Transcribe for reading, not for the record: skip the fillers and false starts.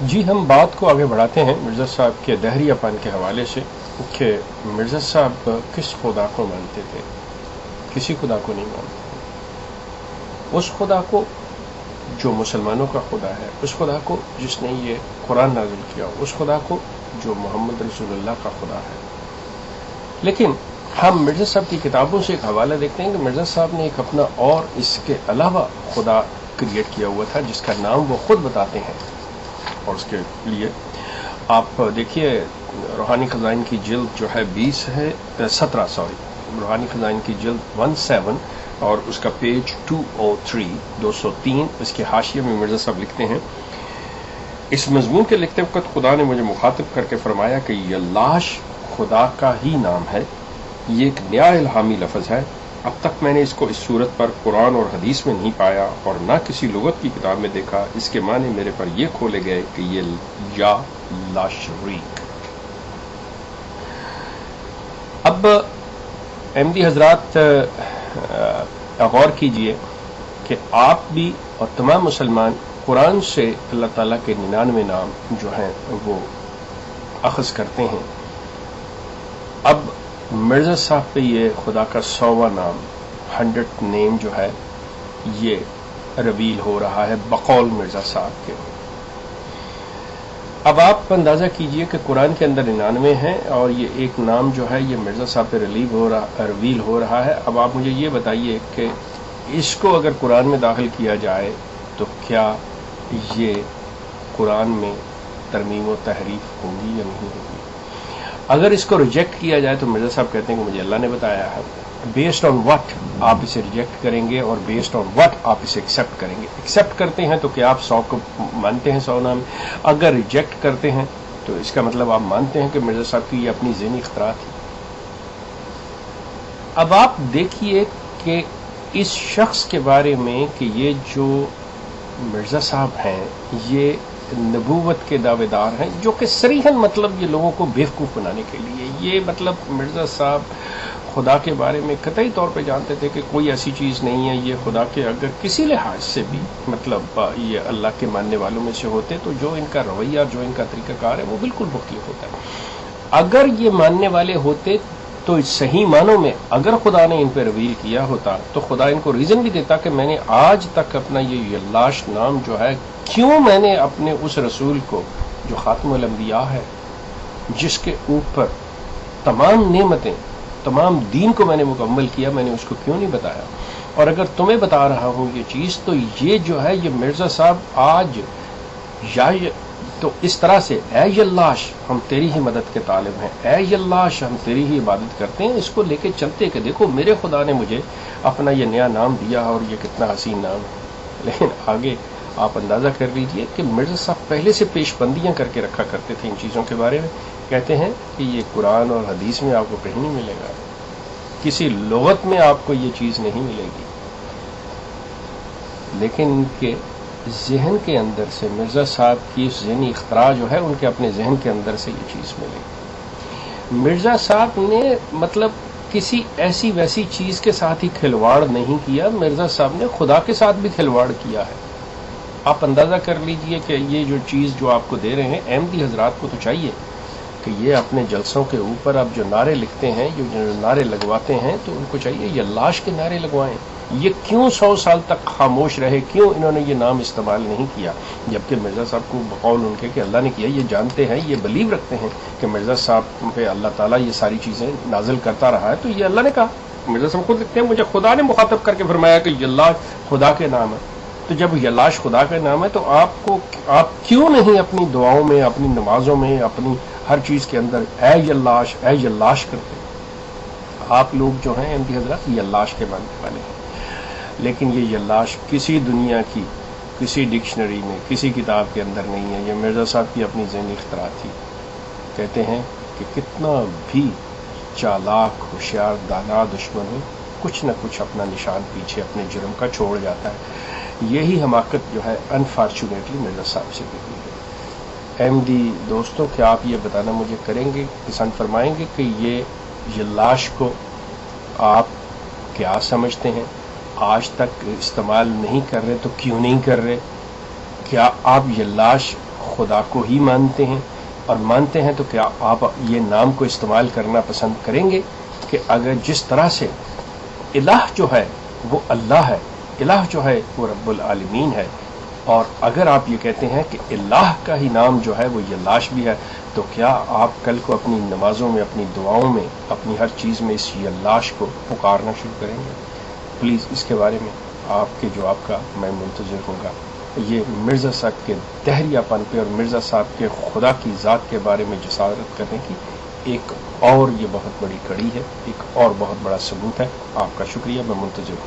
جی ہم بات کو آگے بڑھاتے ہیں مرزا صاحب کے دہریہ پن کے حوالے سے کہ مرزا صاحب کس خدا کو مانتے تھے. کسی خدا کو نہیں مانتے تھے. اس خدا کو جو مسلمانوں کا خدا ہے، اس خدا کو جس نے یہ قرآن نازل کیا، اس خدا کو جو محمد رسول اللہ کا خدا ہے. لیکن ہم مرزا صاحب کی کتابوں سے ایک حوالہ دیکھتے ہیں کہ مرزا صاحب نے ایک اپنا اور اس کے علاوہ خدا کریٹ کیا ہوا تھا جس کا نام وہ خود بتاتے ہیں. اور اس کے لیے آپ دیکھیے روحانی خزائن کی جلد جو ہے 17 روحانی خزائن کی جلد 17 اور اس کا پیج 203 اس کے حاشیے میں مرزا صاحب لکھتے ہیں، اس مضمون کے لکھتے وقت خدا نے مجھے مخاطب کر کے فرمایا کہ یہ لاش خدا کا ہی نام ہے، یہ ایک نیا الہامی لفظ ہے. اب تک میں نے اس کو اس صورت پر قرآن اور حدیث میں نہیں پایا اور نہ کسی لغت کی کتاب میں دیکھا. اس کے معنی میرے پر یہ کھولے گئے کہ یہ یا لا شریک. اب احمدی حضرات غور کیجئے کہ آپ بھی اور تمام مسلمان قرآن سے اللہ تعالیٰ کے 99 نام جو ہیں وہ اخذ کرتے ہیں. اب مرزا صاحب پہ یہ خدا کا 100واں نام 100th نیم جو ہے یہ رویل ہو رہا ہے بقول مرزا صاحب کے. اب آپ اندازہ کیجئے کہ قرآن کے اندر 99 ہیں اور یہ ایک نام جو ہے یہ مرزا صاحب پہ رویل ہو رہا ہے. اب آپ مجھے یہ بتائیے کہ اس کو اگر قرآن میں داخل کیا جائے تو کیا یہ قرآن میں ترمیم و تحریف ہوگی یا نہیں ہوگی؟ اگر اس کو ریجیکٹ کیا جائے تو مرزا صاحب کہتے ہیں کہ مجھے اللہ نے بتایا ہے. بیسڈ آن وٹ آپ اسے ریجیکٹ کریں گے اور بیسڈ آن وٹ آپ اسے ایکسیپٹ کریں گے. ایکسیپٹ کرتے ہیں تو کیا آپ 100 کو مانتے ہیں 100 نام؟ اگر ریجیکٹ کرتے ہیں تو اس کا مطلب آپ مانتے ہیں کہ مرزا صاحب کی یہ اپنی ذہنی اختراع تھی. اب آپ دیکھیے کہ اس شخص کے بارے میں کہ یہ جو مرزا صاحب ہیں یہ نبوت کے دعوے دار ہیں، جو کہ صریحاً مطلب یہ لوگوں کو بیوقوف بنانے کے لیے یہ مطلب مرزا صاحب خدا کے بارے میں قطعی طور پہ جانتے تھے کہ کوئی ایسی چیز نہیں ہے. یہ خدا کے اگر کسی لحاظ سے بھی مطلب یہ اللہ کے ماننے والوں میں سے ہوتے تو جو ان کا رویہ جو ان کا طریقہ کار ہے وہ بالکل مختلف ہوتا ہے. اگر یہ ماننے والے ہوتے تو صحیح معنوں میں اگر خدا نے ان پہ رویل کیا ہوتا تو خدا ان کو ریزن بھی دیتا کہ میں نے آج تک اپنا یہ لاش نام جو ہے کیوں میں نے اپنے اس رسول کو جو خاتم الانبیاء ہے جس کے اوپر تمام نعمتیں تمام دین کو میں نے مکمل کیا میں نے اس کو کیوں نہیں بتایا. اور اگر تمہیں بتا رہا ہوں یہ چیز تو یہ جو ہے یہ مرزا صاحب آج یا تو اس طرح سے اے یلاش ہم تیری ہی مدد کے طالب ہیں، اے یلاش ہم تیری ہی عبادت کرتے ہیں، اس کو لے کے چلتے کہ دیکھو میرے خدا نے مجھے اپنا یہ نیا نام دیا اور یہ کتنا حسین نام ہے. لیکن آگے آپ اندازہ کر لیجئے کہ مرزا صاحب پہلے سے پیش بندیاں کر کے رکھا کرتے تھے ان چیزوں کے بارے میں. کہتے ہیں کہ یہ قرآن اور حدیث میں آپ کو کہیں نہیں ملے گا، کسی لغت میں آپ کو یہ چیز نہیں ملے گی. لیکن ان کے ذہن کے اندر سے مرزا صاحب کی ذہنی اختراع جو ہے ان کے اپنے ذہن کے اندر سے یہ چیز ملے. مرزا صاحب نے مطلب کسی ایسی ویسی چیز کے ساتھ ہی کھلواڑ نہیں کیا، مرزا صاحب نے خدا کے ساتھ بھی کھلواڑ کیا ہے. آپ اندازہ کر لیجئے کہ یہ جو چیز جو آپ کو دے رہے ہیں احمدی حضرات کو تو چاہیے کہ یہ اپنے جلسوں کے اوپر اب جو نعرے لکھتے ہیں جو نعرے لگواتے ہیں تو ان کو چاہیے یہ لاش کے نعرے لگوائیں. یہ کیوں 100 سال تک خاموش رہے، کیوں انہوں نے یہ نام استعمال نہیں کیا، جبکہ مرزا صاحب کو بقول ان کے کہ اللہ نے کیا، یہ جانتے ہیں یہ بلیو رکھتے ہیں کہ مرزا صاحب پہ اللہ تعالیٰ یہ ساری چیزیں نازل کرتا رہا ہے تو یہ اللہ نے کہا. مرزا صاحب خود لکھتے ہیں مجھے خدا نے مخاطب کر کے فرمایا کہ یلاش خدا کے نام ہے. تو جب یلاش خدا کا نام ہے تو آپ کیوں نہیں اپنی دعاؤں میں اپنی نمازوں میں اپنی ہر چیز کے اندر اے یلاش کرتے؟ آپ لوگ جو ہیں احمدی حضرات یلاش کے ماننے والے ہیں، لیکن یہ یلاش کسی دنیا کی کسی ڈکشنری میں کسی کتاب کے اندر نہیں ہے. یہ مرزا صاحب کی اپنی ذہنی اختراع تھی. کہتے ہیں کہ کتنا بھی چالاک ہوشیار دانا دشمن ہو کچھ نہ کچھ اپنا نشان پیچھے اپنے جرم کا چھوڑ جاتا ہے. یہی حماقت جو ہے انفارچونیٹلی مرزا صاحب سے بھی ہوئی ہے. احمدی دوستوں کیا آپ یہ بتانا مجھے کریں گے، پسند فرمائیں گے کہ یہ لاش کو آپ کیا سمجھتے ہیں؟ آج تک استعمال نہیں کر رہے تو کیوں نہیں کر رہے؟ کیا آپ یہ لاش خدا کو ہی مانتے ہیں، اور مانتے ہیں تو کیا آپ یہ نام کو استعمال کرنا پسند کریں گے کہ اگر جس طرح سے الہ جو ہے وہ اللہ ہے، الہ جو ہے وہ رب العالمین ہے، اور اگر آپ یہ کہتے ہیں کہ اللہ کا ہی نام جو ہے وہ یہ لاش بھی ہے، تو کیا آپ کل کو اپنی نمازوں میں، اپنی دعاؤں میں، اپنی ہر چیز میں اس یہ لاش کو پکارنا شروع کریں گے؟ پلیز اس کے بارے میں آپ کے جواب کا میں منتظر ہوں گا۔ یہ مرزا صاحب کے دہریہ پن پہ اور مرزا صاحب کے خدا کی ذات کے بارے میں جسارت کرنے کی ایک اور یہ بہت بڑی کڑی ہے، ایک اور بہت بڑا ثبوت ہے۔ آپ کا شکریہ، میں منتظر ہوں۔